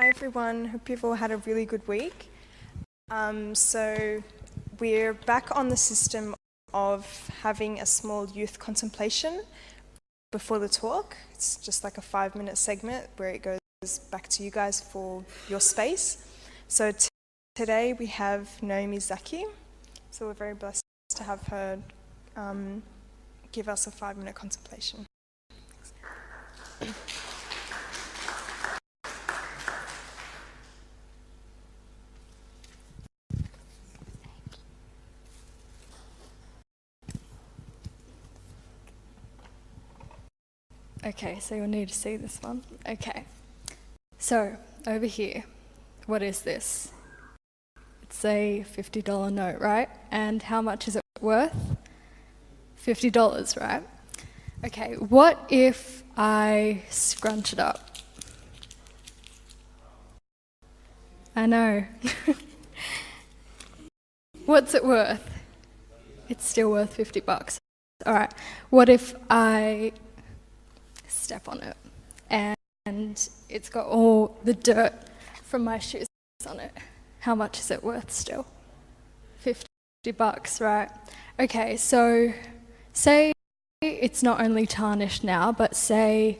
Hi everyone, hope you've all had a really good week. So we're back on the system of having a small youth contemplation before the talk. It's just like a 5-minute segment where it goes back to you guys for your space. So today we have Naomi Zaki, so we're very blessed to have her give us a 5-minute contemplation. Okay, so you'll need to see this one. Okay, so over here, what is this? It's a $50 note, right? And how much is it worth? $50, right? Okay, what if I scrunch it up? I know. What's it worth? It's still worth $50. All right, what if I step on it and it's got all the dirt from my shoes on it? How much is it worth still? $50, right? Okay, so say it's not only tarnished now, but say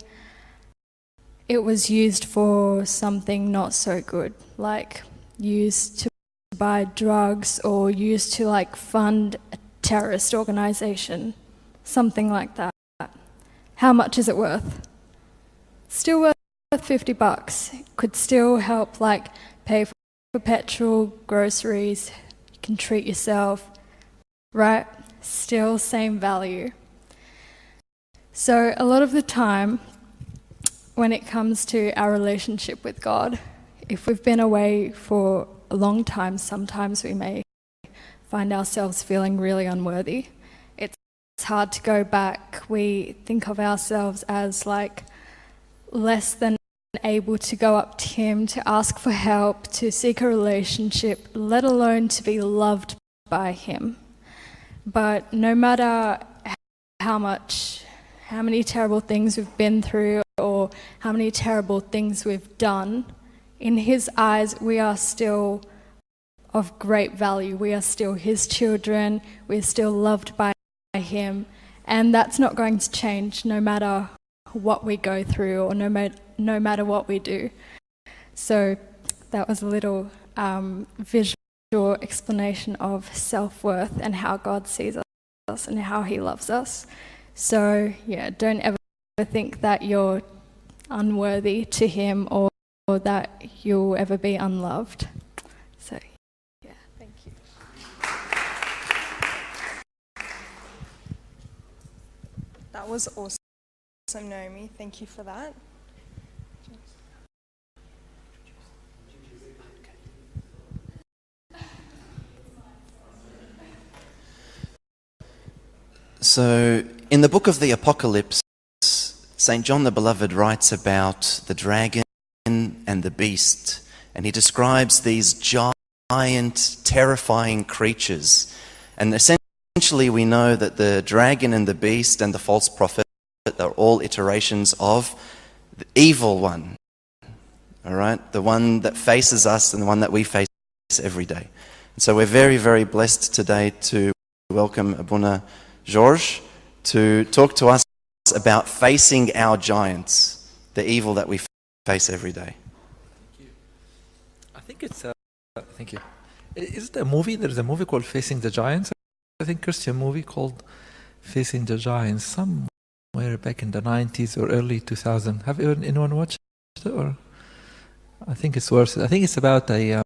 it was used for something not so good, like used to buy drugs or used to like fund a terrorist organization, something like that. How much is it worth? Still worth $50. Could still help like pay for petrol, groceries, you can treat yourself, right? Still same value. So a lot of the time when it comes to our relationship with God, if we've been away for a long time, sometimes we may find ourselves feeling really unworthy. It's hard to go back. We think of ourselves as like less than able to go up to Him, to ask for help, to seek a relationship, let alone to be loved by Him. But no matter how many terrible things we've been through or how many terrible things we've done, in His eyes we are still of great value. We are still His children. We're still loved by Him, and that's not going to change no matter what we go through or no matter what we do. So that was a little visual explanation of self-worth and how God sees us and how He loves us. So yeah, don't ever think that you're unworthy to Him or that you'll ever be unloved. So yeah, thank you. That was awesome, Naomi. Thank you for that. So, in the book of the Apocalypse, St. John the Beloved writes about the dragon and the beast, and he describes these giant, terrifying creatures. And essentially we know that the dragon and the beast and the false prophet are all iterations of the evil one, all right? The one that faces us and the one that we face every day. And so we're very, very blessed today to welcome Fr.George to talk to us about facing our giants, the evil that we face every day. Thank you. I think it's thank you. Is it a movie? There's a movie called Facing the Giants. I think Christian movie called Facing the Giants somewhere back in the 90s or early 2000s. Have anyone watched it? Or I think it's worth it. I think it's about a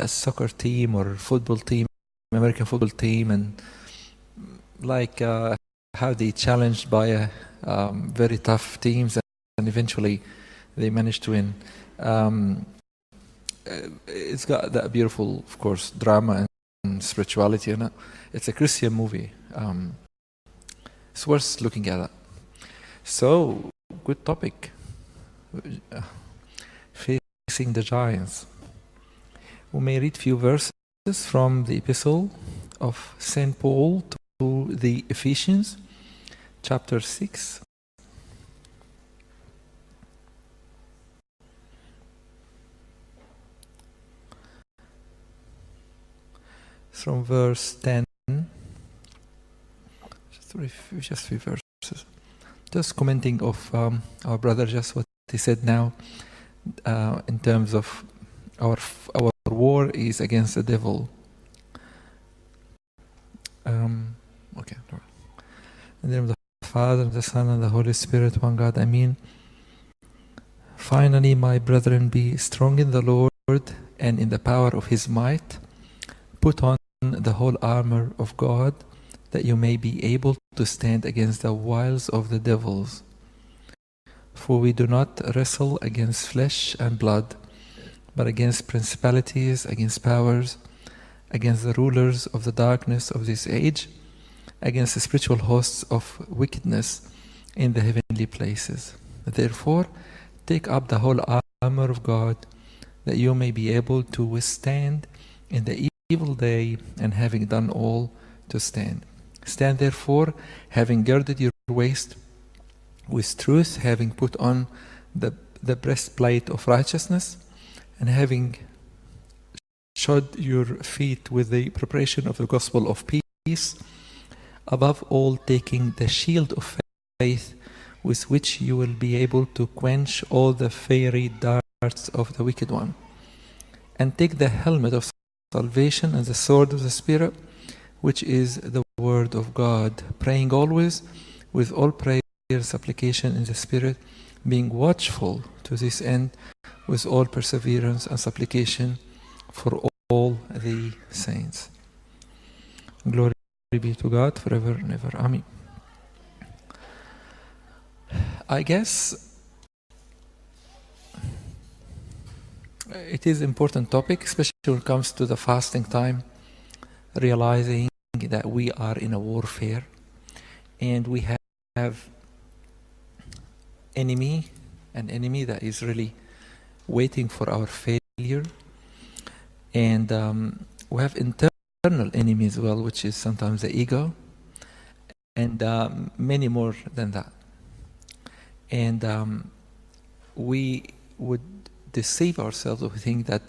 soccer team or football team, American football team, and like how they challenged by very tough teams and eventually they managed to win. It's got that beautiful, of course, drama and spirituality in it. It's a Christian movie. It's worth looking at it. So, good topic. Facing the giants. We may read few verses from the epistle of St. Paul to the Ephesians, chapter 6. from verse 10, just three verses. Just commenting of our brother, just what he said now, in terms of our war is against the devil. Okay. In the name of the Father, the Son, and the Holy Spirit, one God, Amen. Finally, my brethren, be strong in the Lord and in the power of His might. Put on the whole armor of God, that you may be able to stand against the wiles of the devils. For we do not wrestle against flesh and blood, but against principalities, against powers, against the rulers of the darkness of this age, against the spiritual hosts of wickedness in the heavenly places. Therefore, take up the whole armor of God, that you may be able to withstand in the evil day, and having done all, to stand. Stand therefore, having girded your waist with truth, having put on the breastplate of righteousness, and having shod your feet with the preparation of the gospel of peace, above all taking the shield of faith, with which you will be able to quench all the fiery darts of the wicked one. And take the helmet of salvation and the sword of the Spirit, which is the word of God, praying always with all prayer, supplication in the Spirit, being watchful to this end with all perseverance and supplication for all the saints. Glory be to God forever and ever. Amen. I guess it is an important topic, especially when it comes to the fasting time, realizing that we are in a warfare and we have an enemy that is really waiting for our failure, and we have internal enemy as well, which is sometimes the ego, and many more than that. And we would deceive ourselves if we think that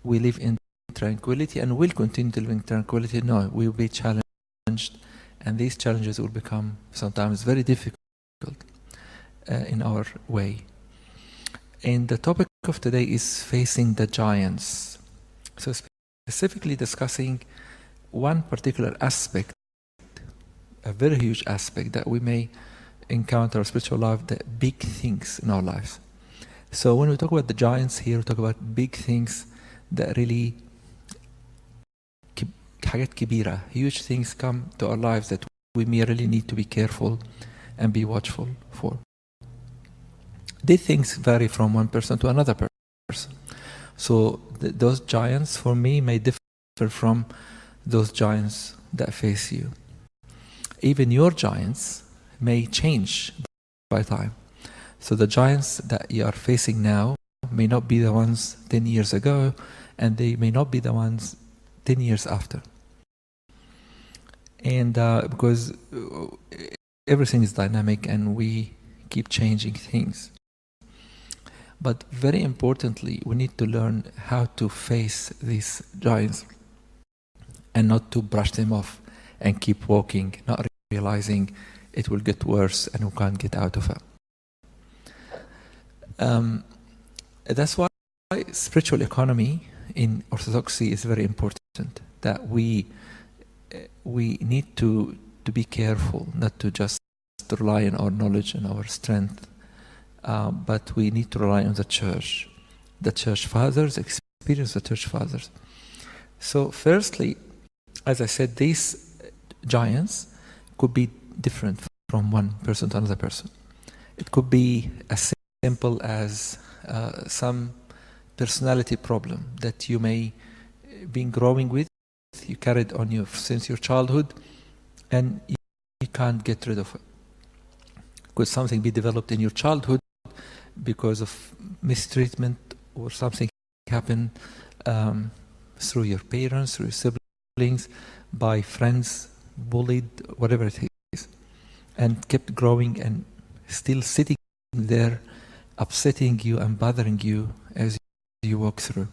we live in tranquility and will continue to live in tranquility. No, we will be challenged, and these challenges will become sometimes very difficult in our way. And the topic of today is facing the giants. So specifically discussing one particular aspect, a very huge aspect that we may encounter in our spiritual life, the big things in our lives. So when we talk about the giants here, we talk about big things that really حاجات كبيرة, huge things come to our lives that we may really need to be careful and be watchful for. These things vary from one person to another person. So those giants for me may differ from those giants that face you. Even your giants may change by time. So the giants that you are facing now may not be the ones 10 years ago, and they may not be the ones 10 years after. And because everything is dynamic and we keep changing things. But very importantly, we need to learn how to face these giants and not to brush them off and keep walking, not realizing it will get worse and we can't get out of it. That's why spiritual economy in Orthodoxy is very important, that we need to be careful, not to just rely on our knowledge and our strength, but we need to rely on the church fathers, experience the church fathers. So firstly, as I said, these giants could be different from one person to another person. It could be as simple as some personality problem that you may be growing with, you carried on you since your childhood, and you can't get rid of it. Could something be developed in your childhood because of mistreatment or something happened through your parents, through your siblings, by friends, bullied, whatever it is, and kept growing and still sitting there, upsetting you and bothering you as you walk through.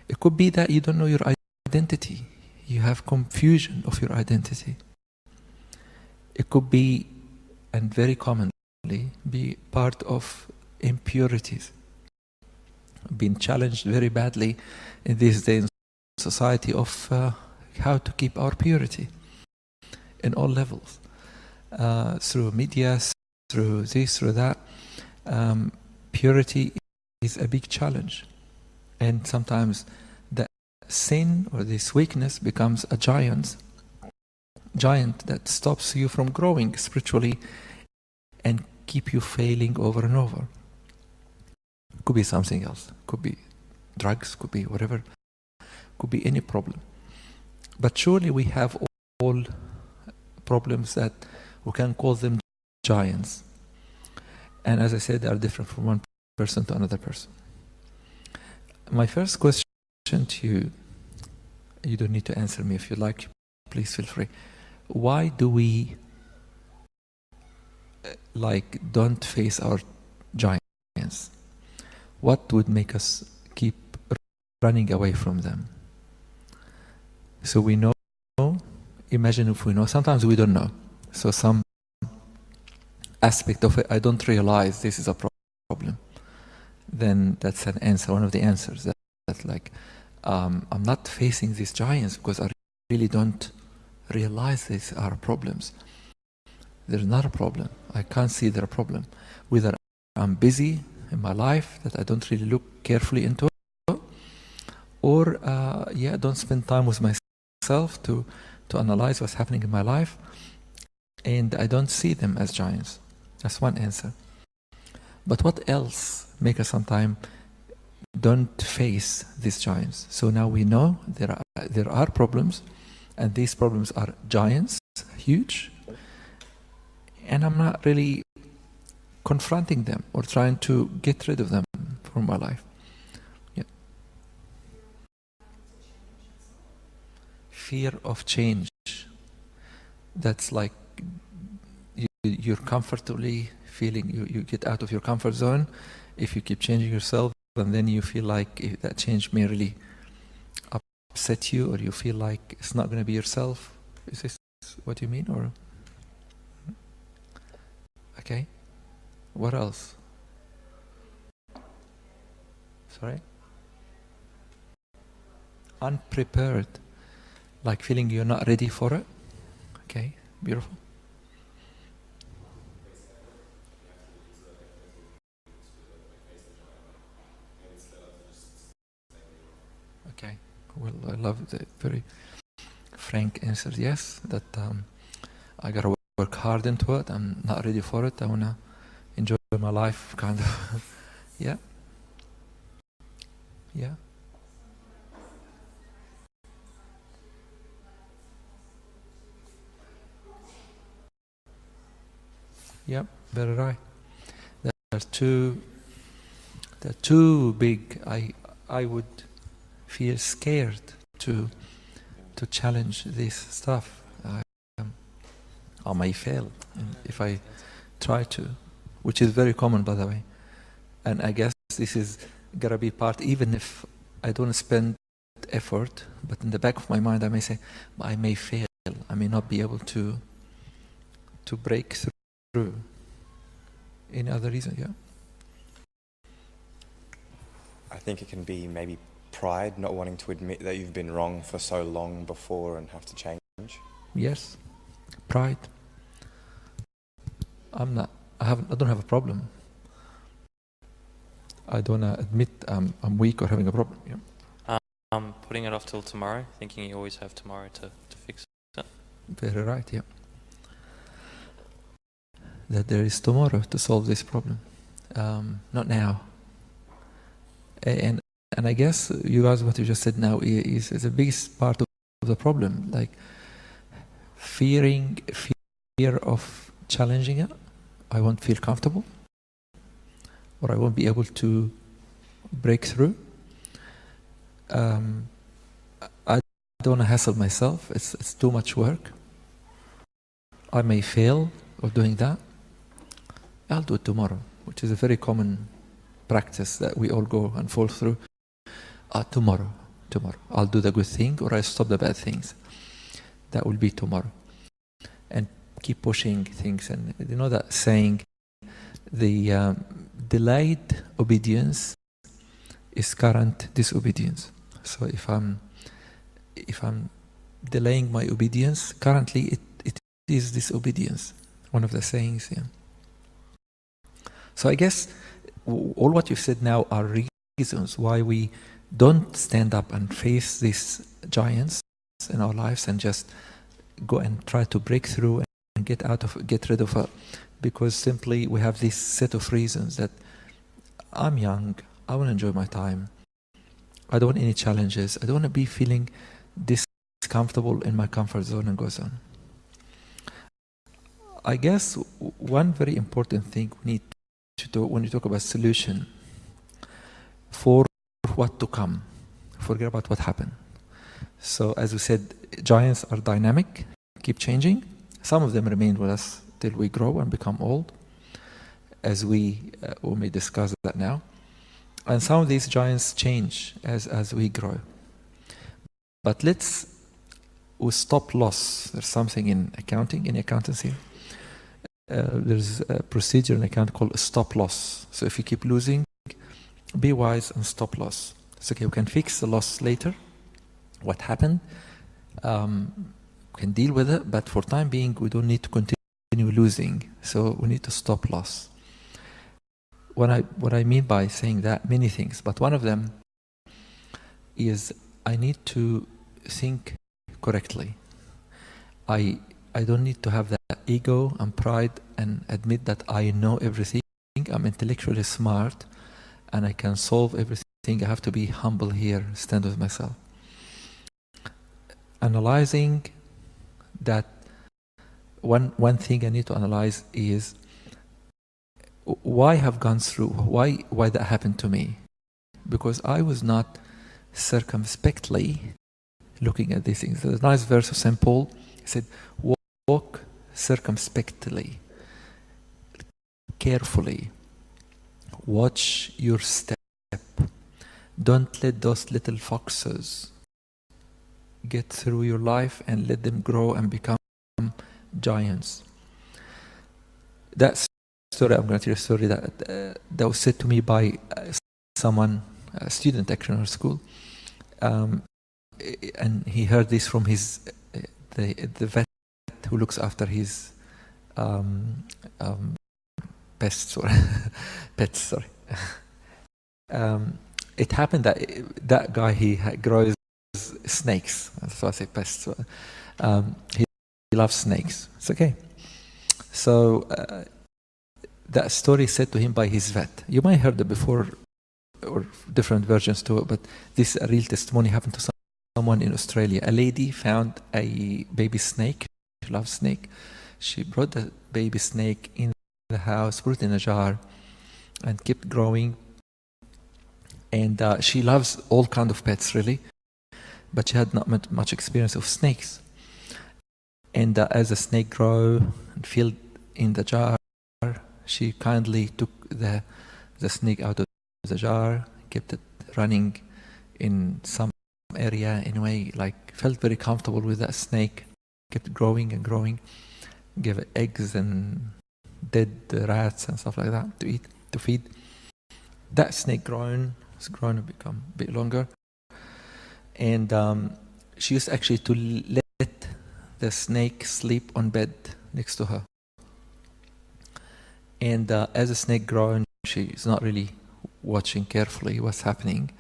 It could be that you don't know your identity. You have confusion of your identity. It could be, and very commonly, be part of impurities. Being challenged very badly in these days in society of how to keep our purity in all levels. Through media, through this, through that. Purity is a big challenge. And sometimes that sin or this weakness becomes a giant that stops you from growing spiritually and keep you failing over and over. Could be something else. Could be drugs, could be whatever. Could be any problem. But surely we have all problems that we can call them giants. And as I said, they are different from one person to another person. My first question to you, you don't need to answer me if you like, please feel free. Why do we don't face our giants? What would make us keep running away from them? So we know, imagine if we know, sometimes we don't know. So some aspect of it, I don't realize this is a problem. Then that's an answer, one of the answers. That I'm not facing these giants because I really don't realize these are problems. There's not a problem. I can't see there a problem. Whether I'm busy in my life that I don't really look carefully into it, or don't spend time with myself to analyze what's happening in my life, and I don't see them as giants. That's one answer. But what else makes us sometimes don't face these giants? So now we know there are problems, and these problems are giants, huge, and I'm not really confronting them or trying to get rid of them from my life. Yeah. Fear of change. That's like you're comfortably feeling, you get out of your comfort zone if you keep changing yourself, and then you feel like if that change may really upset you, or you feel like it's not going to be yourself. Is this what you mean? Or okay, what else? Sorry? Unprepared, like feeling you're not ready for it. Okay, beautiful. Okay, well, I love the very frank answer. Yes, that I gotta work hard into it. I'm not ready for it. I wanna enjoy my life, kind of. Yeah. Yeah. Yep, very right. They're too big. I would feel scared to challenge this stuff. I may fail if I try to, which is very common, by the way. And I guess this is gotta be part, even if I don't spend effort, but in the back of my mind I may say, I may fail. I may not be able to break through. Any other reason? Yeah. I think it can be maybe pride, not wanting to admit that you've been wrong for so long before and have to change. Yes, pride. I don't have a problem. I don't admit I'm weak or having a problem. Yeah. Putting it off till tomorrow, thinking you always have tomorrow to fix it. Very right. Yeah. That there is tomorrow to solve this problem, not now. And I guess you guys, what you just said now is the biggest part of the problem. Like fear of challenging it. I won't feel comfortable, or I won't be able to break through. I don't want to hassle myself. It's too much work. I may fail of doing that. I'll do it tomorrow, which is a very common practice that we all go and fall through. Tomorrow. tomorrow. I'll do the good thing or I stop the bad things. That will be tomorrow. And keep pushing things. And you know that saying, the delayed obedience is current disobedience. So if I'm delaying my obedience, currently it is disobedience. One of the sayings, yeah. So I guess all what you've said now are reasons why we don't stand up and face these giants in our lives and just go and try to break through and get rid of it, because simply we have this set of reasons that I'm young, I want to enjoy my time, I don't want any challenges, I don't want to be feeling discomfortable in my comfort zone, and goes on. I guess one very important thing we need to do when you talk about solution for what to come, forget about what happened. So as we said, giants are dynamic, keep changing. Some of them remain with us till we grow and become old, as we may discuss that now. And some of these giants change as we grow. But we stop loss. There's something in accountancy. There's a procedure in account called stop loss. So if you keep losing, be wise and stop loss. It's okay, we can fix the loss later. What happened, we can deal with it, but for time being, we don't need to continue losing. So we need to stop loss. What I mean by saying that, many things, but one of them is I need to think correctly. I don't need to have that ego and pride and admit that I know everything. I'm intellectually smart and I can solve everything. I have to be humble here, stand with myself. Analyzing that, one thing I need to analyze is why I have gone through, why that happened to me. Because I was not circumspectly looking at these things. There's a nice verse of St. Paul. He said, walk circumspectly, carefully, watch your step. Don't let those little foxes get through your life and let them grow and become giants. That story, I'm going to tell you a story that was said to me by someone, a student actually in our school, and he heard this from the vet who looks after his pets. It happened that guy, he grows snakes. That's why I say pests. He loves snakes. It's okay. So that story said to him by his vet. You might have heard it before, or different versions to it, but this is a real testimony happened to someone in Australia. A lady found a baby snake. She loves snake. She brought the baby snake in the house, put it in a jar, and kept growing. And she loves all kinds of pets, really, but she had not much experience of snakes. And as the snake grew and filled in the jar, she kindly took the snake out of the jar, kept it running in some area anyway, like felt very comfortable with that snake, kept growing and growing, gave it eggs and dead rats and stuff like that to feed. That snake has grown and become a bit longer. And she used actually to let the snake sleep on bed next to her. And as the snake grows, she's not really watching carefully what's happening.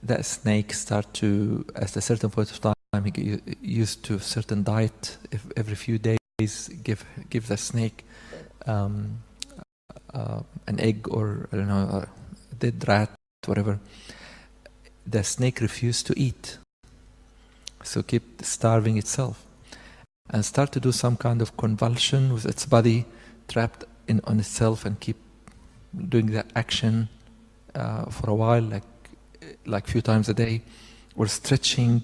That snake start to, at a certain point of time, he get used to a certain diet. If every few days, give the snake an egg or I don't know, a dead rat, whatever. The snake refused to eat, so kept starving itself, and start to do some kind of convulsion with its body trapped on itself, and keep doing that action for a while, like few times a day, or stretching,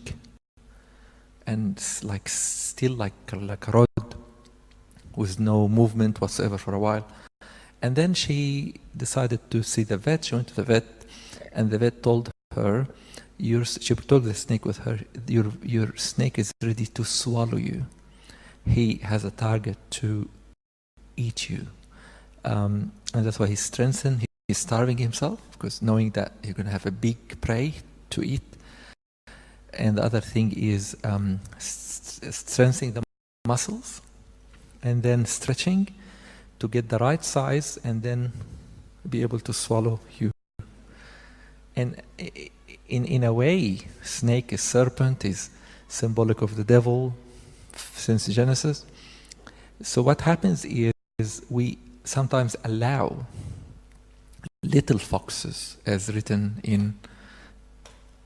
and still like a rod with no movement whatsoever for a while. And then she decided to see the vet. She went to the vet, and the vet told her, she told the snake with her, your snake is ready to swallow you. He has a target to eat you. And that's why he's strengthened. He's starving himself, because knowing that you're going to have a big prey to eat. And the other thing is strengthening the muscles and then stretching to get the right size and then be able to swallow you. And in a way, snake is serpent, is symbolic of the devil since Genesis. So what happens is we sometimes allow little foxes, as written in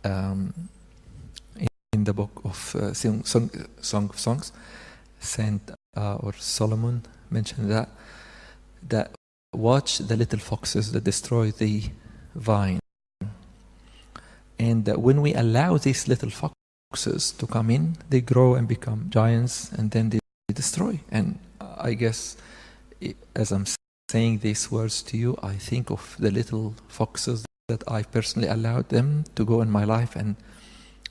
the book of Song of Songs. Saint or Solomon mentioned that watch the little foxes that destroy the vine. And when we allow these little foxes to come in, they grow and become giants, and then they destroy. And I guess, as I'm saying these words to you, I think of the little foxes that I personally allowed them to go in my life and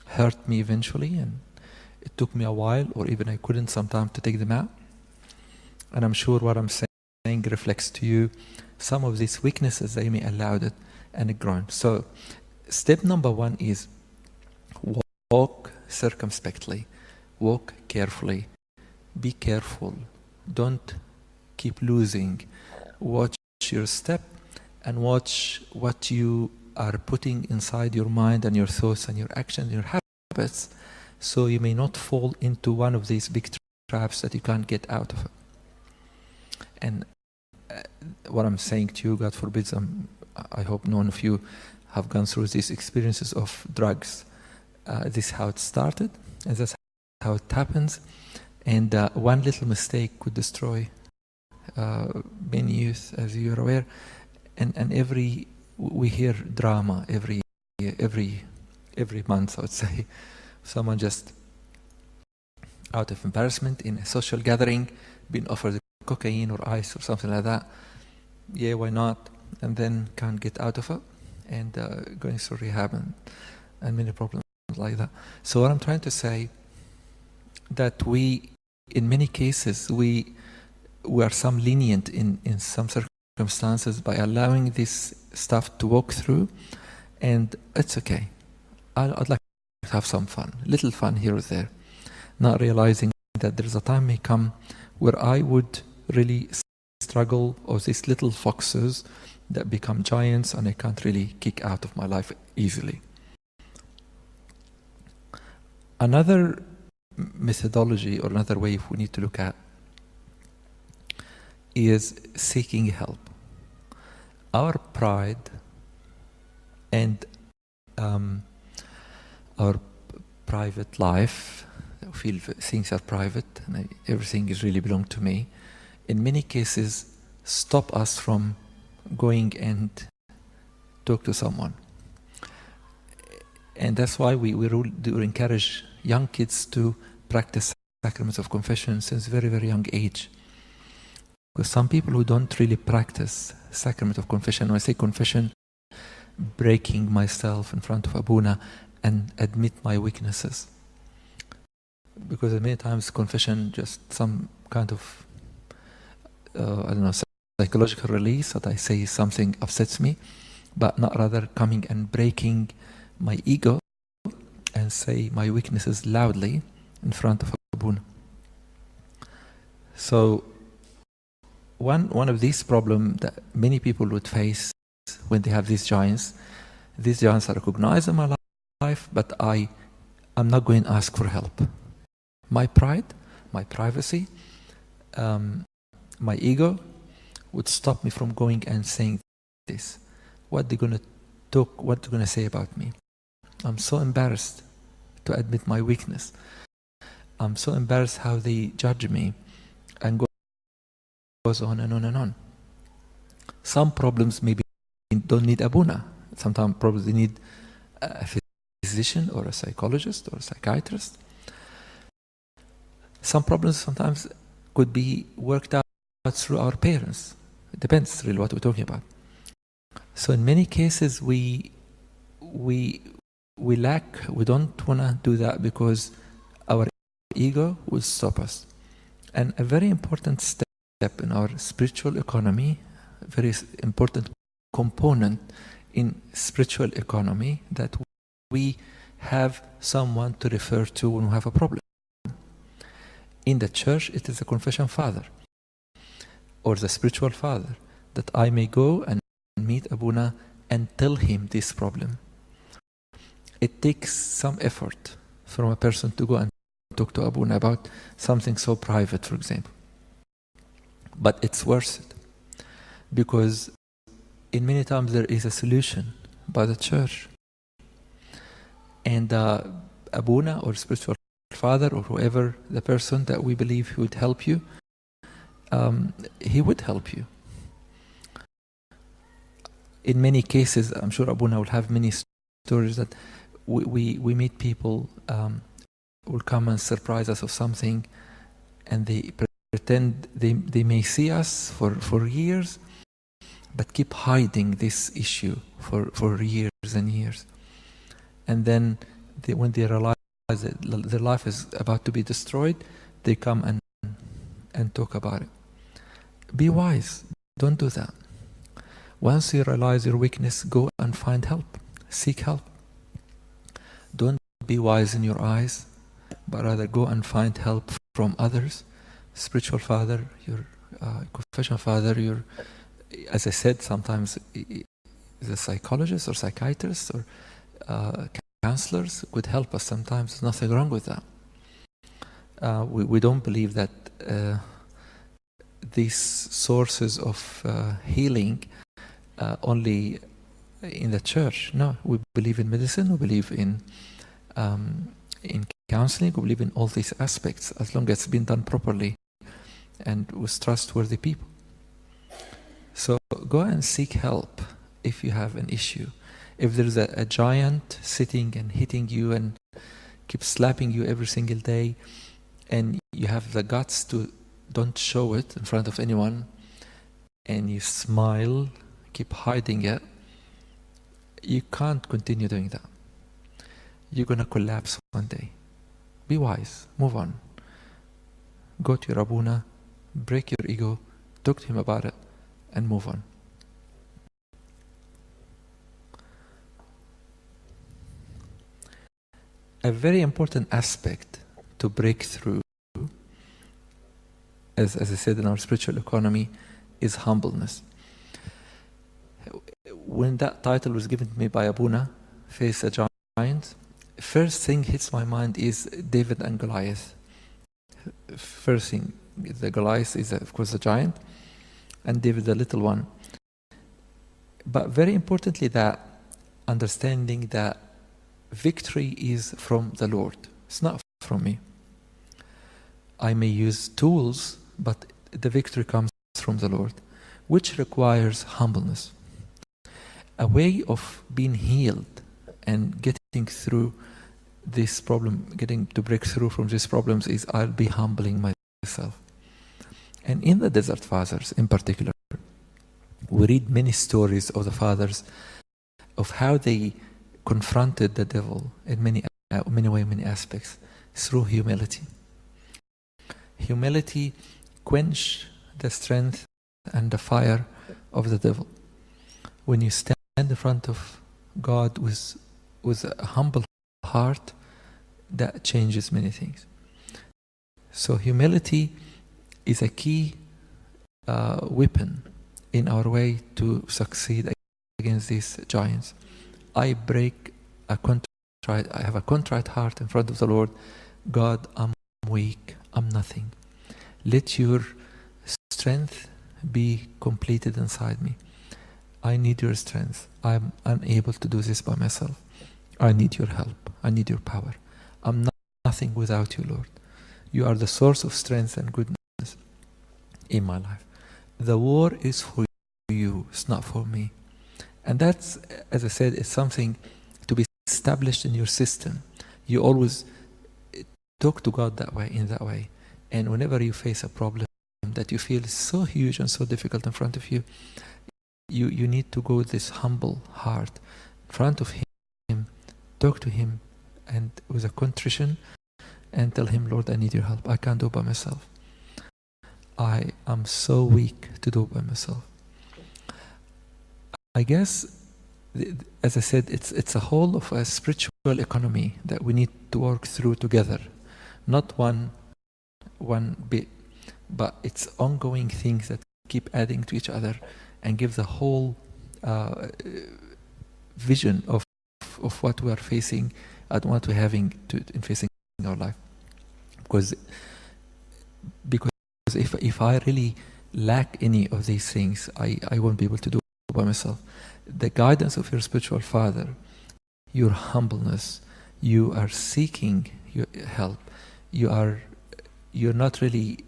hurt me eventually. And it took me a while, or even I couldn't sometimes, to take them out. And I'm sure what I'm saying reflects to you some of these weaknesses that you may allowed it and it grown. So step number 1 is walk circumspectly, walk carefully, be careful, don't keep losing, watch your step and watch what you are putting inside your mind and your thoughts and your actions, your habits, so you may not fall into one of these big traps that you can't get out of it. And what I'm saying to you, God forbid, I hope none of you have gone through these experiences of drugs. This is how it started, and that's how it happens. And one little mistake could destroy many youth, as you're aware. And we hear drama every month, I would say. Someone just out of embarrassment in a social gathering, being offered cocaine or ice or something like that. Yeah, why not? And then can't get out of it, and going through rehab and many problems like that. So what I'm trying to say, that we, in many cases, we are some lenient in some circumstances by allowing this stuff to walk through, and it's okay. I'd like to have some fun, little fun here or there, not realizing that there's a time may come where I would really struggle, or these little foxes that become giants and I can't really kick out of my life easily. Another methodology, or another way we need to look at, is seeking help. Our pride and our private life, I feel things are private and everything is really belong to me, in many cases stop us from going and talk to someone. And that's why we do encourage young kids to practice sacraments of confession since very, very young age. Because some people who don't really practice sacrament of confession, when I say confession, breaking myself in front of Abuna and admit my weaknesses. Because many times confession just some kind of, psychological release, that I say something upsets me, but not rather coming and breaking my ego and say my weaknesses loudly in front of Abuna. So one of these problems that many people would face when they have these giants are recognized in my life, but I'm not going to ask for help. My pride, my privacy, my ego would stop me from going and saying this. What they're going to talk, what they're going to say about me. I'm so embarrassed to admit my weakness. I'm so embarrassed how they judge me, and goes on and on and on. Some problems maybe don't need Abuna. Sometimes problems they need a physician or a psychologist or a psychiatrist. Some problems sometimes could be worked out through our parents. It depends really what we're talking about. So in many cases we we don't want to do that because our ego will stop us. And a very important step in our spiritual economy, a very important component in spiritual economy, that we have someone to refer to when we have a problem. In the church, it is the confession father or the spiritual father, that I may go and meet Abuna and tell him this problem. It takes some effort from a person to go and talk to Abuna about something so private, for example. But it's worth it, because in many times there is a solution by the church. And Abuna or spiritual father or whoever the person that we believe would help you, he would help you. In many cases, I'm sure Abuna will have many stories that we meet people will come and surprise us of something, and they pretend they may see us for years, but keep hiding this issue for years and years. And then when they realize that their life is about to be destroyed, they come and talk about it. Be wise. Don't do that. Once you realize your weakness, go and find help. Seek help. Don't be wise in your eyes, but rather go and find help from others. Spiritual father, your confession father, your, as I said, sometimes the psychologist or psychiatrist or counselors could help us sometimes. There's nothing wrong with that. We don't believe that these sources of healing only in the church. No, we believe in medicine, we believe in counseling, we believe in all these aspects, as long as it's been done properly and with trustworthy people. So go and seek help if you have an issue. If there's a giant sitting and hitting you and keeps slapping you every single day, and you have the guts to don't show it in front of anyone, and you smile, keep hiding it, you can't continue doing that. You're going to collapse one day. Be wise. Move on. Go to your Abuna, break your ego, talk to him about it, and move on. A very important aspect to break through, as I said in our spiritual economy, is humbleness. When that title was given to me by Abuna, Face a Giant, first thing hits my mind is David and Goliath. First thing, the Goliath is of course a giant, and David the little one. But very importantly, that understanding that victory is from the Lord. It's not from me. I may use tools, but the victory comes from the Lord, which requires humbleness. A way of being healed and getting through this problem, getting to break through from these problems, is I'll be humbling myself. And in the Desert Fathers in particular, we read many stories of the fathers of how they confronted the devil in many ways, many aspects, through humility. Humility quench the strength and the fire of the devil. When you stand in front of God with a humble heart, that changes many things. So humility is a key weapon in our way to succeed against these giants. I have a contrite heart in front of the Lord. God, I'm weak, I'm nothing. Let your strength be completed inside me. I need your strength. I'm unable to do this by myself. I need your help. I need your power. I'm nothing without you, Lord. You are the source of strength and goodness in my life. The war is for you, it's not for me. And that's, as I said, it's something to be established in your system. You always talk to God that way, in that way. And whenever you face a problem that you feel is so huge and so difficult in front of you, you need to go with this humble heart in front of Him talk to Him and with a contrition and tell Him, Lord, I need your help. I can't do it by myself. I am so weak to do it by myself. I guess, as I said, it's a whole of a spiritual economy that we need to work through together. Not one bit, but it's ongoing things that keep adding to each other and give the whole vision of what we are facing and what we're having in facing our life. Because if I really lack any of these things, I won't be able to do it by myself. The guidance of your spiritual father, your humbleness, you are seeking your help, you're not really,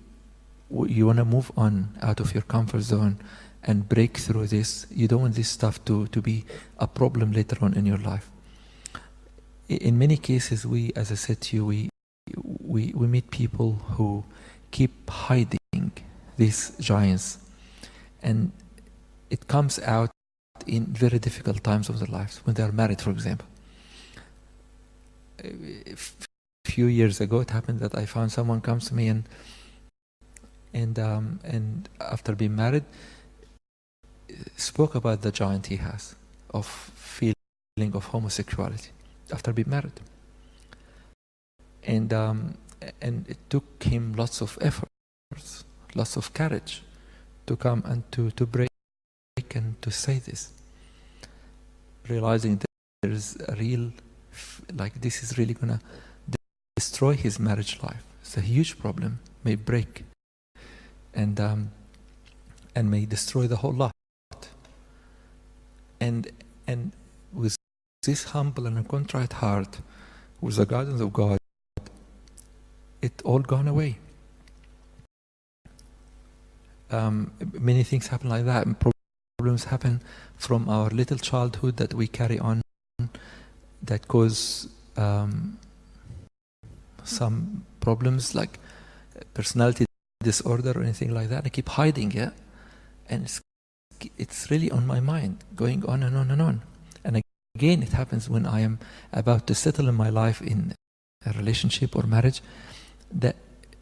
you want to move on out of your comfort zone and break through this. You don't want this stuff to be a problem later on in your life. In many cases, as I said to you, we meet people who keep hiding these giants, and it comes out in very difficult times of their lives, when they are married, for example. A few years ago, it happened that I found someone comes to me and after being married, spoke about the giant he has of feeling of homosexuality after being married, and it took him lots of efforts, lots of courage to come and to break and to say this, realizing that there is a real, like this is really gonna destroy his marriage life. It's a huge problem, may break and may destroy the whole lot. And with this humble and a contrite heart, with the guidance of God, it all gone away. Many things happen like that. Problems happen from our little childhood that we carry on, that cause some problems like personality disorder or anything like that. I keep hiding it, and it's really on my mind, going on and on and on. And again, it happens when I am about to settle in my life in a relationship or marriage, that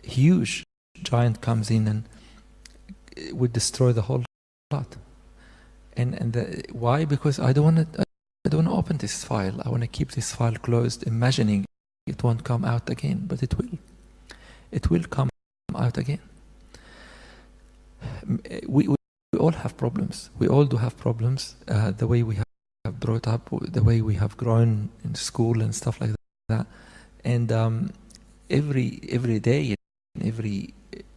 huge giant comes in and would destroy the whole lot. Why? Because I don't want to open this file. I want to keep this file closed, imagining it won't come out again, but it will. It will come out again. We all have problems. We all do have problems. The way we have brought up, the way we have grown in school and stuff like that. And every day,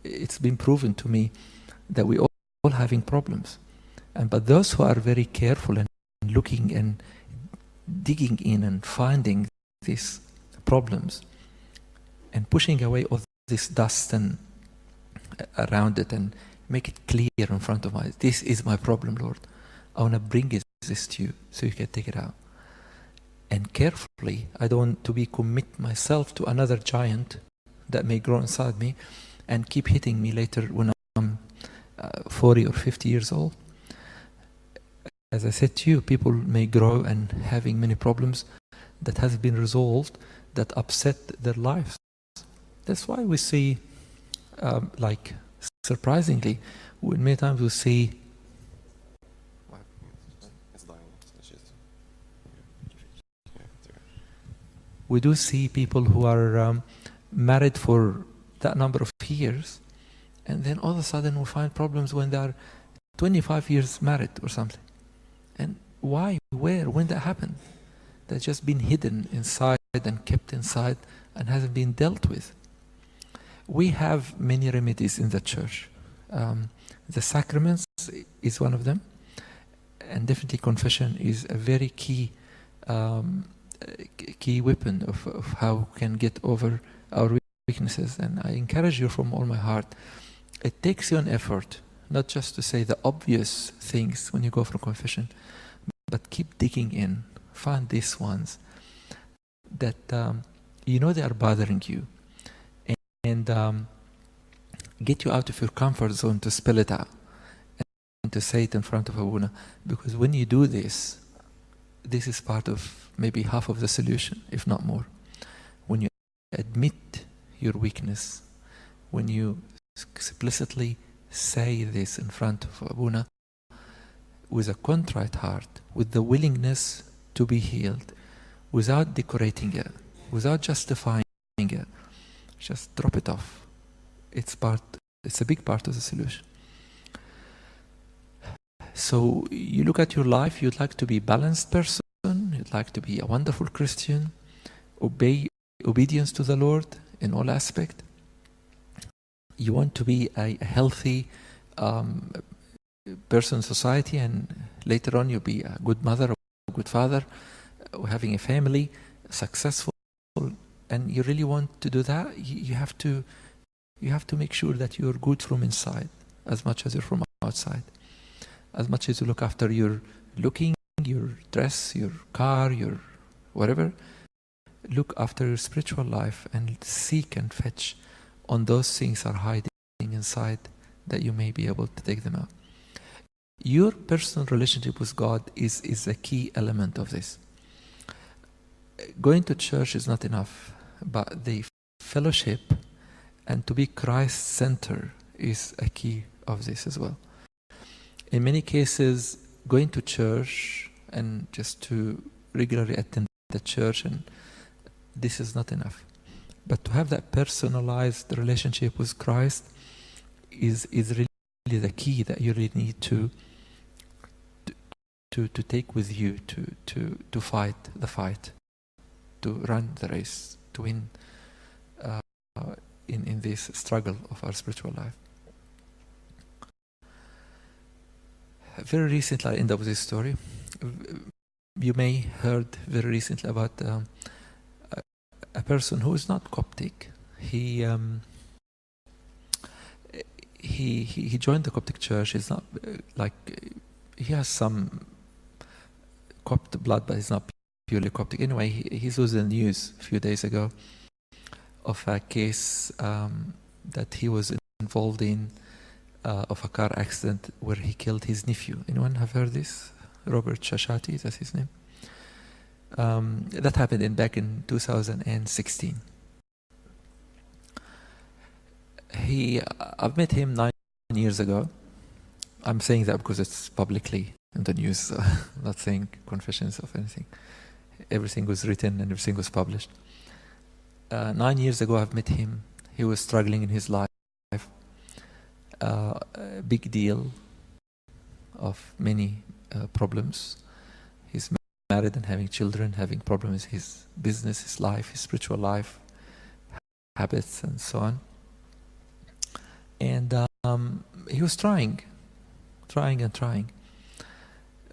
it's been proven to me that we all having problems. But those who are very careful and looking and digging in and finding these problems and pushing away all this dust and around it and make it clear in front of my, this is my problem, Lord. I want to bring this to you so you can take it out. And carefully, I don't want to commit myself to another giant that may grow inside me and keep hitting me later when I'm 40 or 50 years old. As I said to you, people may grow and having many problems that have been resolved that upset their lives. That's why we see, like, surprisingly, many times we see we do see people who are married for that number of years, and then all of a sudden we find problems when they are 25 years married or something. And why, where, when that happened? That's just been hidden inside and kept inside and hasn't been dealt with. We have many remedies in the church. The sacraments is one of them, and definitely confession is a very key weapon of how we can get over our weaknesses. And I encourage you from all my heart, it takes you an effort, not just to say the obvious things when you go for confession, but keep digging in, find these ones that you know they are bothering you, and get you out of your comfort zone to spell it out and to say it in front of Abuna. Because when you do this, this is part of maybe half of the solution, if not more. When you admit your weakness, when you explicitly say this in front of Abuna, with a contrite heart, with the willingness to be healed, without decorating it, without justifying it, just drop it off. It's a big part of the solution. So you look at your life, you'd like to be a balanced person, you'd like to be a wonderful Christian, obedience to the Lord in all aspects. You want to be a healthy person in society, and later on you'll be a good mother, a good father, having a family, successful, and you really want to do that, you have to make sure that you're good from inside as much as you're from outside. As much as you look after your looking, your dress, your car, your whatever, look after your spiritual life and seek and fetch on those things are hiding inside that you may be able to take them out. Your personal relationship with God is a key element of this. Going to church is not enough, but the fellowship and to be Christ-centered is a key of this as well. In many cases, going to church and just to regularly attend the church, and this is not enough. But to have that personalized relationship with Christ is really the key that you really need to take with you to fight the fight, to run the race, to win in this struggle of our spiritual life. Very recently, I end up with this story. You may heard very recently about a person who is not Coptic. He joined the Coptic church. He's not he has some Coptic blood, but he's not purely Coptic. Anyway, he was in the news a few days ago of a case that he was involved in, of a car accident where he killed his nephew. Anyone have heard this? Robert Shashati, that's his name. That happened back in 2016. I've met him 9 years ago. I'm saying that because it's publicly in the news. So I'm not saying confessions of anything. Everything was written and everything was published. 9 years ago, I've met him. He was struggling in his life. A big deal of many problems. He's married and having children, having problems in his business, his life, his spiritual life, habits, and so on. And he was trying,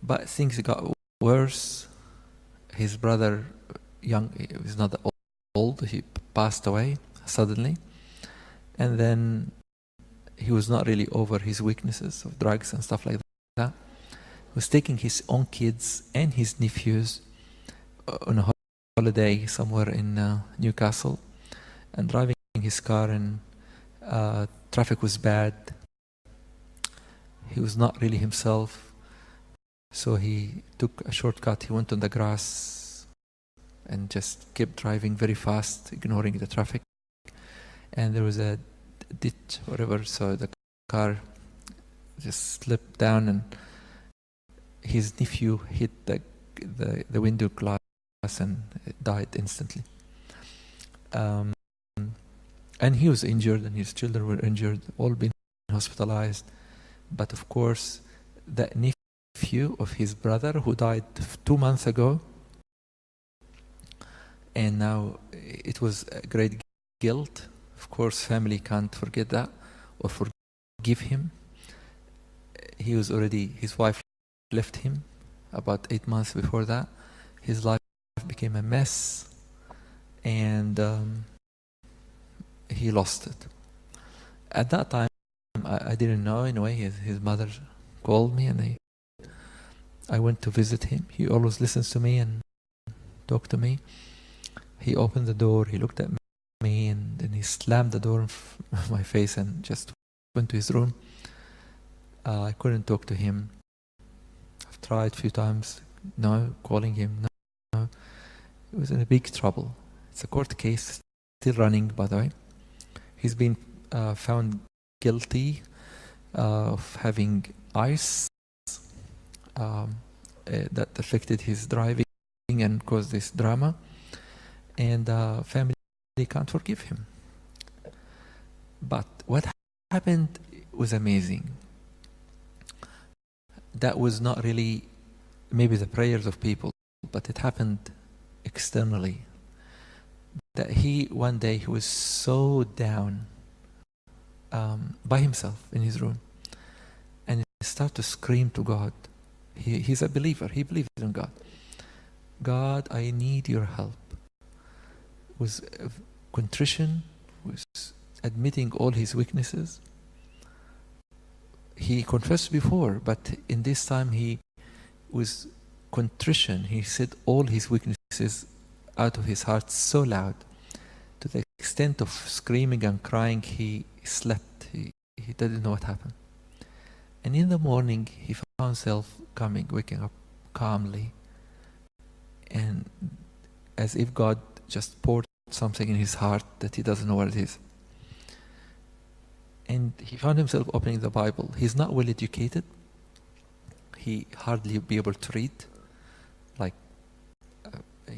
but things got worse. His brother, young, he was not that old, he passed away suddenly, and then he was not really over his weaknesses of drugs and stuff like that. He was taking his own kids and his nephews on a holiday somewhere in Newcastle, and driving his car, and traffic was bad. He was not really himself, so he took a shortcut. He went on the grass and just kept driving very fast, ignoring the traffic. And there was a ditch, whatever, so the car just slipped down, and his nephew hit the window glass and died instantly. And he was injured, and his children were injured, all been hospitalized. But of course, the nephew of his brother, who died 2 months ago, and now it was a great guilt. Of course, family can't forget that or forgive him. His wife left him about 8 months before that. His life became a mess, and he lost it. At that time, I didn't know. Anyway, his mother called me, and I went to visit him. He always listens to me and talked to me. He opened the door, he looked at me, and then he slammed the door in my face and just went to his room. I couldn't talk to him. I've tried a few times, no calling him, no. He was in a big trouble. It's a court case, still running, by the way. He's been found guilty of having ice that affected his driving and caused this drama, and family can't forgive him. But what happened was amazing. That was not really maybe the prayers of people, but it happened externally. That one day he was so down by himself in his room, and he started to scream to God. He's a believer. He believes in God. God, I need your help. With contrition, was admitting all his weaknesses. He confessed before, but in this time he was contrition. He said all his weaknesses out of his heart so loud, to the extent of screaming and crying. He slept. He didn't know what happened. And in the morning he found himself waking up calmly, and as if God just poured something in his heart that he doesn't know what it is. And he found himself opening the Bible. He's not well educated. He hardly be able to read.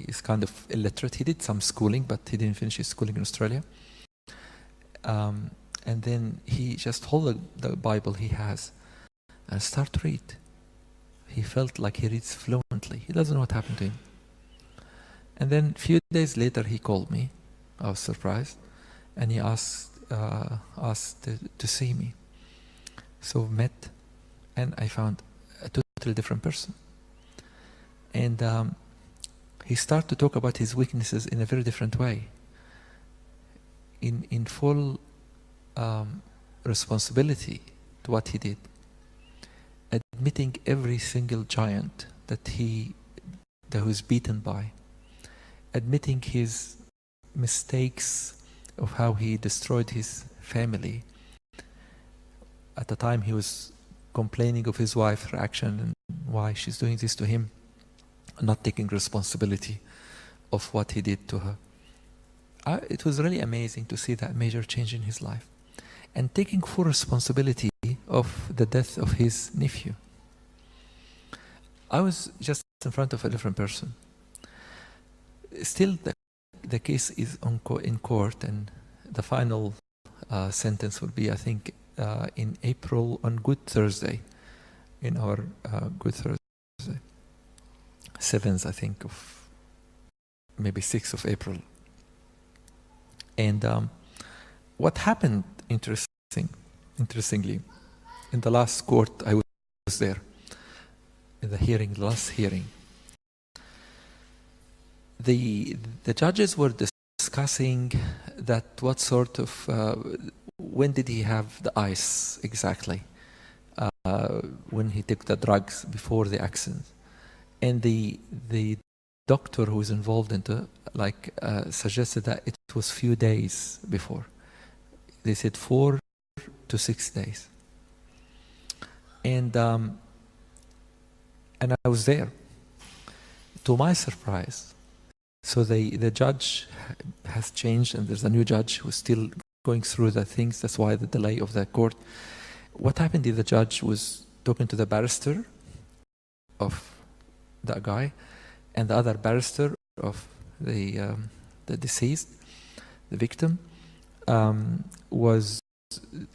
He's kind of illiterate. He did some schooling, but he didn't finish his schooling in Australia. And then he just hold the Bible he has and start to read. He felt like he reads fluently. He doesn't know what happened to him. And then a few days later he called me. I was surprised. And he asked to see me. So we met, and I found a totally different person. And he started to talk about his weaknesses in a very different way. In full responsibility to what he did. Admitting every single giant that he was beaten by. Admitting his mistakes of how he destroyed his family. At the time he was complaining of his wife's reaction and why she's doing this to him, not taking responsibility of what he did to her. It was really amazing to see that major change in his life. And taking full responsibility of the death of his nephew. I was just in front of a different person. Still, the case is in court, and the final sentence will be, I think, in April on Good Thursday, in our Good Thursday, 7th, I think, of maybe 6th of April. And what happened, interestingly, in the last court, I was there, in the last hearing. The judges were discussing that what sort of, when did he have the ice exactly, when he took the drugs before the accident. And the doctor who was involved into suggested that it was few days before. They said 4 to 6 days. And I was there. To my surprise, so the judge has changed, and there's a new judge who's still going through the things. That's why the delay of the court. What happened is the judge was talking to the barrister of that guy, and the other barrister of the deceased, the victim, was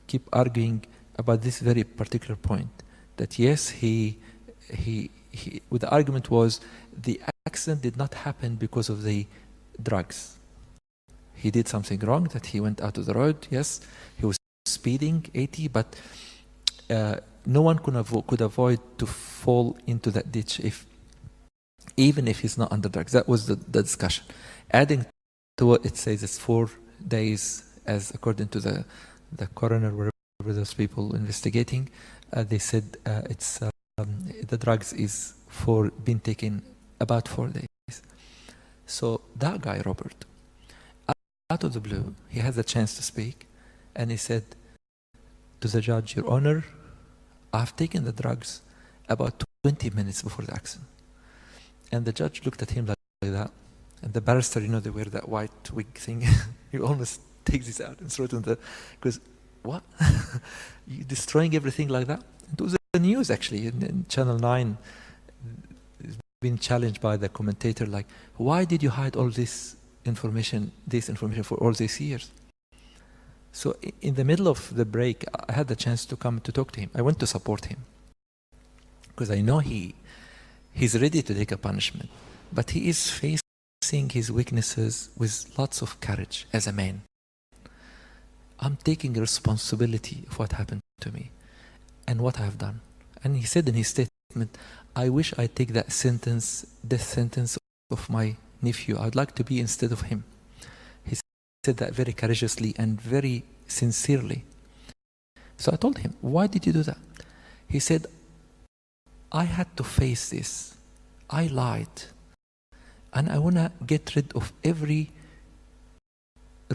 keep arguing about this very particular point. That yes, he the argument was the accident did not happen because of the drugs. He did something wrong, that he went out of the road. Yes, he was speeding 80, but no one could avoid to fall into that ditch even if he's not under drugs. That was the discussion. Adding to what it says, it's 4 days, as according to the coroner, wherever those people investigating, they said it's the drugs is been taken about 4 days. So that guy, Robert, out of the blue, he has a chance to speak, and he said to the judge, "Your Honor, I've taken the drugs about 20 minutes before the accident." And the judge looked at him like that. And the barrister, they wear that white wig thing. He almost takes this out and throws it on the... Goes, what? You destroying everything like that? It was the news, actually, in Channel 9. It's been challenged by the commentator, like, why did you hide all this information for all these years? So in the middle of the break, I had the chance to come to talk to him. I went to support him. Because I know he's ready to take a punishment. But he is facing his weaknesses with lots of courage as a man. I'm taking responsibility of what happened to me and what I have done. And he said in his statement, I wish I take that death sentence of my nephew. I'd like to be instead of him. He said that very courageously and very sincerely. So I told him, why did you do that? He said, I had to face this. I lied. And I want to get rid of every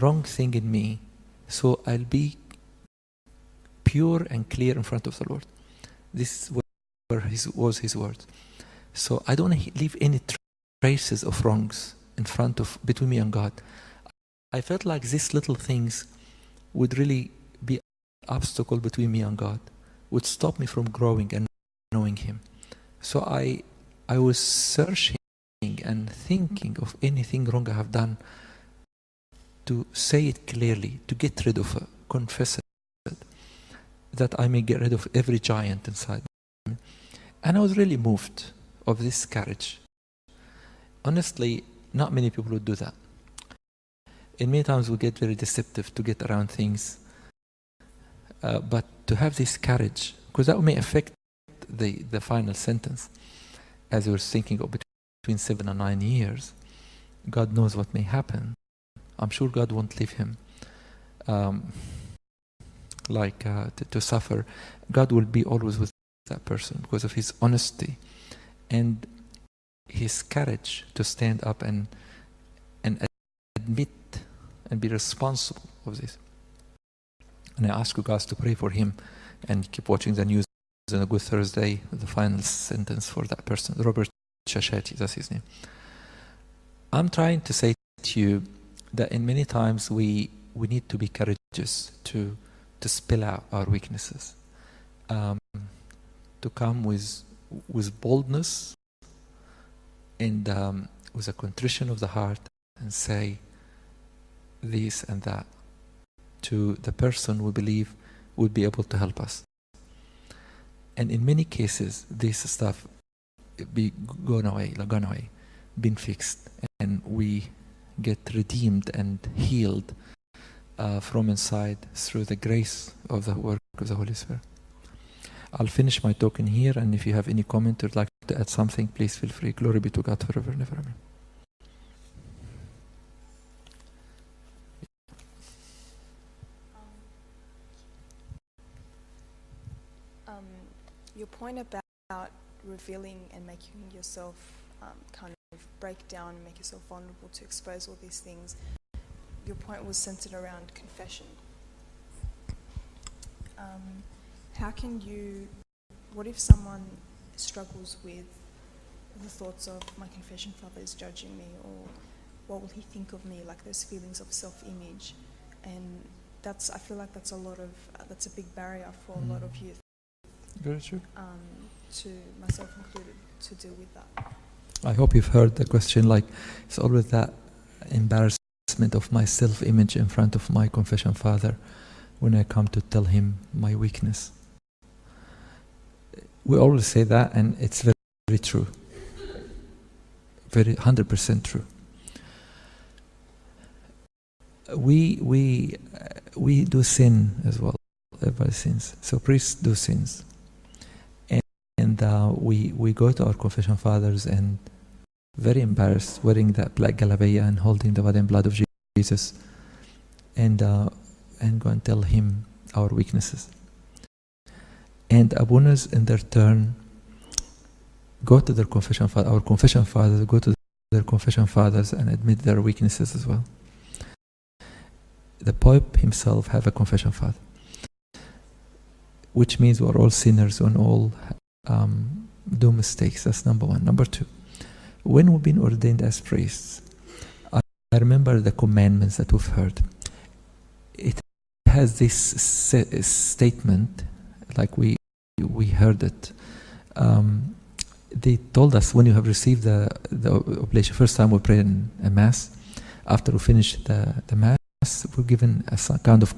wrong thing in me, so I'll be pure and clear in front of the Lord. This was his words. So I don't want to leave any traces of wrongs between me and God. I felt like these little things would really be an obstacle between me and God, would stop me from growing and knowing Him. So I was searching and thinking of anything wrong I have done, to say it clearly, to get rid of it, confess it, that I may get rid of every giant inside me. And I was really moved of this courage. Honestly, not many people would do that. And many times we get very deceptive to get around things. But to have this courage, because that may affect the final sentence. As we were thinking of between 7 and 9 years, God knows what may happen. I'm sure God won't leave him to suffer. God will be always with that person because of his honesty and his courage to stand up and admit and be responsible of this. And I ask you guys to pray for him and keep watching the news on a Good Thursday, the final sentence for that person. Robert Shasheti, that's his name. I'm trying to say to you that in many times we need to be courageous to spill out our weaknesses, to come with boldness and with a contrition of the heart and say this and that to the person we believe would be able to help us. And in many cases, this stuff gone away, been fixed, and we get redeemed and healed from inside through the grace of the work of the Holy Spirit. I'll finish my talk in here, and if you have any comment or like to add something, please feel free. Glory be to God forever and ever. Amen. Your point about revealing and making yourself kind of break down and make yourself vulnerable to expose all these things, your point was centered around confession. What if someone struggles with the thoughts of my confession father is judging me, or what will he think of me, like those feelings of self-image, and I feel like that's a big barrier for a lot of youth. Very true. To myself included, to deal with that. I hope you've heard the question, like it's always that embarrassment of my self-image in front of my confession father when I come to tell him my weakness. We always say that, and it's very, very true. Very 100% true. We do sin as well. Everybody sins. So priests do sins. And we go to our confession fathers and very embarrassed, wearing that black galabeya and holding the body and blood of Jesus, and go and tell him our weaknesses. And abunas in their turn go to their confession father. Our confession fathers go to their confession fathers and admit their weaknesses as well. The Pope himself have a confession father, which means we're all sinners and all do mistakes. That's number one. Number two, when we've been ordained as priests, I remember the commandments that we've heard. It has this statement, like we heard it. They told us when you have received the oblation, first time we pray in a mass, after we finish the mass, we're given a kind of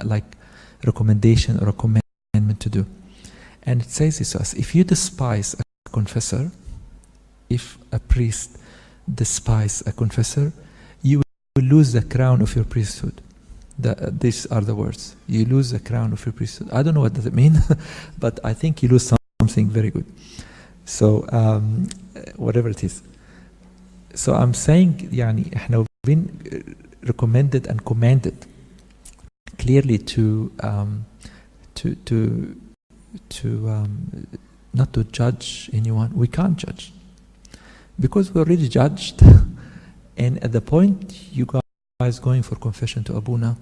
like recommendation or a commandment to do. And it says this to us: if you despise a confessor, if a priest despises a confessor, you will lose the crown of your priesthood. These are the words. You lose the crown of your priesthood. I don't know what does it mean, but I think you lose something very good. So whatever it is. So I'm saying, يعني احنا been recommended and commanded clearly to not to judge anyone. We can't judge because we're already judged. And at the point you guys going for confession to Abuna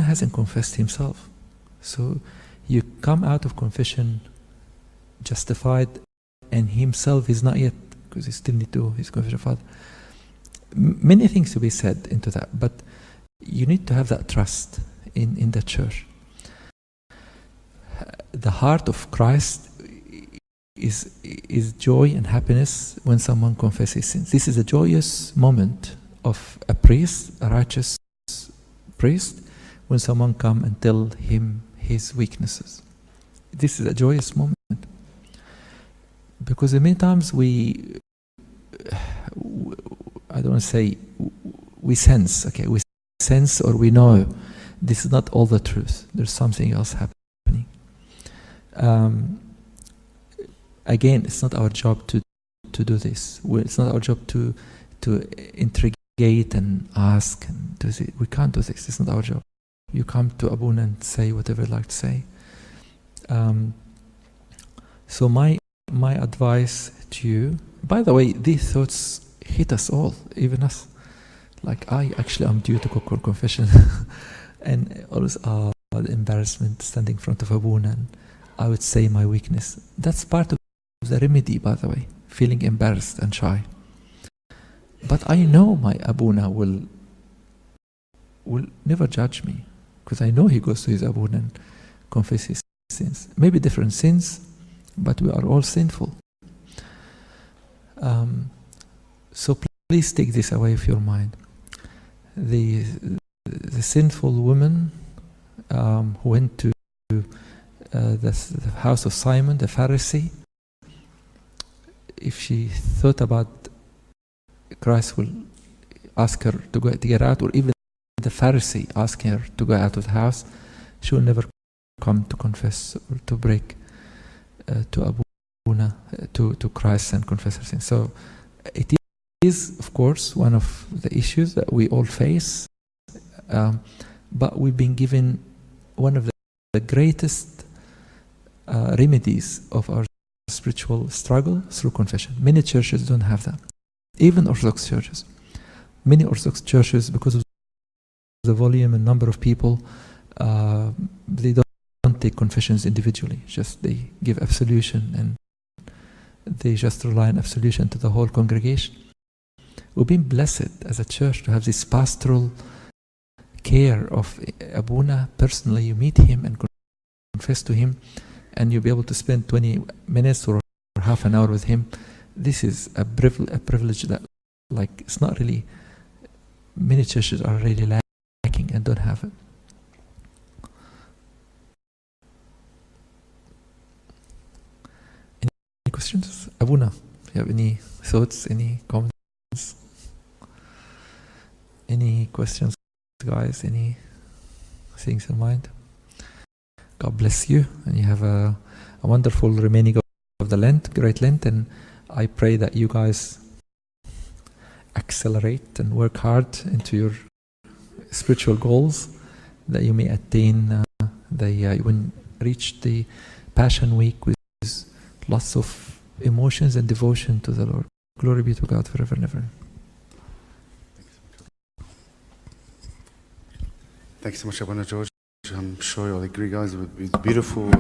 hasn't confessed himself. So you come out of confession justified, and himself is not yet, because he still need to his confession father. Many things to be said into that, but you need to have that trust in the church. The heart of Christ is joy and happiness when someone confesses sins. This is a joyous moment of a priest, a righteous priest, when someone come and tell him his weaknesses. This is a joyous moment. Because many times I don't want to say we sense, okay, we sense or we know this is not all the truth. There's something else happening. Again, it's not our job to do this. It's not our job to interrogate and ask and do this. We can't do this. It's not our job. You come to Abuna and say whatever you like to say. So my advice to you, by the way, these thoughts hit us all, even us. Like, I'm due to go for confession. And always, the embarrassment standing in front of Abuna, and I would say my weakness. That's part of the remedy, by the way, feeling embarrassed and shy. But I know my Abuna will never judge me, because I know he goes to his Abuna and confesses sins. Maybe different sins, but we are all sinful. So please take this away of your mind. The sinful woman who went to the house of Simon, the Pharisee, if she thought about Christ will ask her to get out, or even the Pharisee asking her to go out of the house, she will never come to confess or to break to Abuna, to Christ and confess her sins. So it is, of course, one of the issues that we all face, but we've been given one of the greatest remedies of our spiritual struggle through confession. Many churches don't have that, even Orthodox churches. Many Orthodox churches, because of the volume and number of people, they don't take confessions individually. Just they give absolution, and they just rely on absolution to the whole congregation. We've been blessed as a church to have this pastoral care of Abuna. Personally, you meet him and confess to him, and you'll be able to spend 20 minutes or half an hour with him. This is a privilege that, like, it's not really, many churches are really lacking and don't have it. Any questions? Abuna, you have any thoughts, any comments? Any questions, guys? Any things in mind? God bless you, and you have a wonderful remaining of the Lent, great Lent, and I pray that you guys accelerate and work hard into your spiritual goals, that you may attain when reach the Passion Week with lots of emotions and devotion to the Lord. Glory be to God forever and ever. Thanks so much, Fr.George. I'm sure you'll agree, guys. It would be beautiful.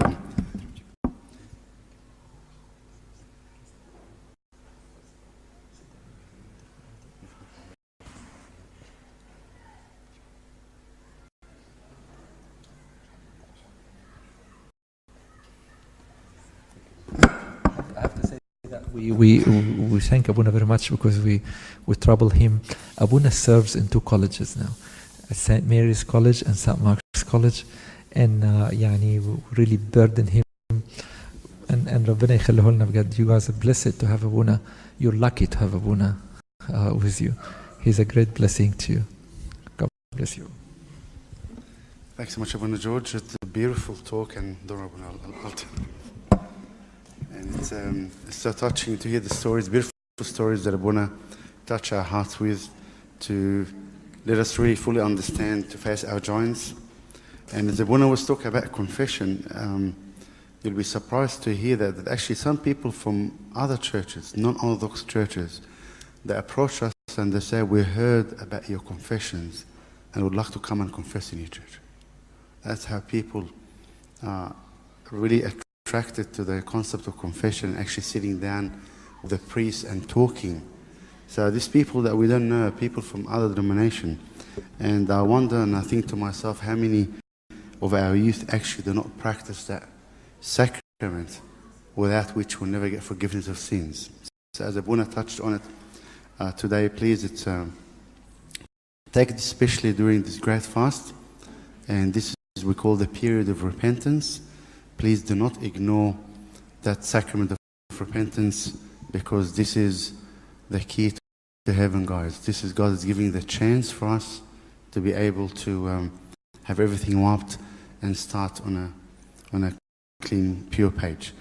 We thank Abuna very much because we trouble him. Abuna serves in 2 colleges now, St. Mary's College and St. Mark's College, and يعني really burden him. And ربنا يخليه لنا بجد. You guys are blessed to have Abuna. You're lucky to have Abuna with you. He's a great blessing to you. God bless you. Thanks so much, Abuna George. It's a beautiful talk, and don't worry, I'll tell you. And it's so touching to hear the stories, beautiful stories that Abuna touch our hearts with, to let us really fully understand, to face our giants. And as Abuna was talking about confession, you'll be surprised to hear that actually some people from other churches, non-Orthodox churches, they approach us and they say, we heard about your confessions and would like to come and confess in your church. That's how people are really attracted to the concept of confession and actually sitting down with the priest and talking. So these people that we don't know are people from other denomination. And I wonder, and I think to myself, how many of our youth actually do not practice that sacrament without which we'll never get forgiveness of sins. So as Abuna touched on it today, please, take it especially during this great fast. And this is we call the period of repentance. Please do not ignore that sacrament of repentance, because this is the key to heaven, guys. This is God is giving the chance for us to be able to have everything wiped and start on a clean, pure page.